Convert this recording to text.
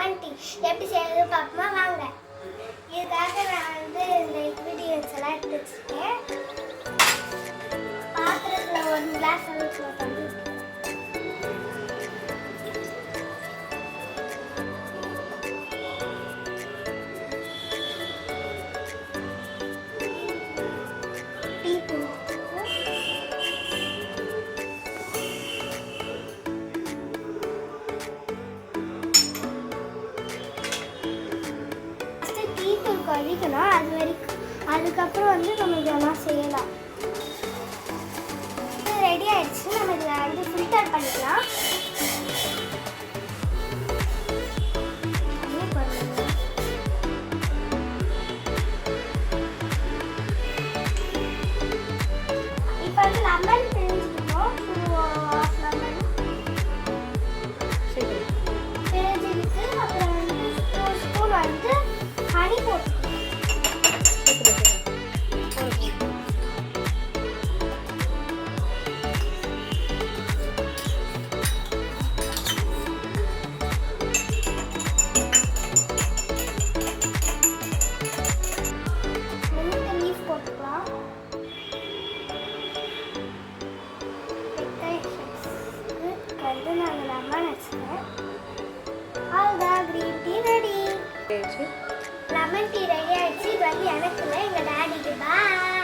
Lemon tea எப்படி செய்யறது பார்ப்போமா வாங்க. இதுக்காக நான் வந்து இந்த இன்க்ரீடியன்ஸ் எல்லாம் எடுத்து வச்சுருக்கேன். பாத்திரத்தில் 1 கிளாஸ் அளவுக்கு நான் தண்ணி கழிக்கணும். அது வரைக்கும் அதுக்கப்புறம் வந்து நம்ம இதெல்லாம் செய்யலாம். இது ரெடி ஆயிடுச்சு. நம்ம இதில் வந்து ஃபில்டர் பண்ணிக்கலாம். இப்போ வந்து லெமன் பிழிஞ்சுக்கணும். பிழிஞ்சிருக்கு. அப்புறம் வந்து 2 ஸ்பூன் வந்து ஹனி போட்டு லீஃப் போட்டுக்கலாம். வந்து நாங்கள் லெமன் வச்சுக்கேன். அவ்வளோதான், green tea ready. Lemon tea ready ஆயிடுச்சு. இது வந்து எனக்கு இல்லை, எங்கள் டாடிக்கு. பாய்.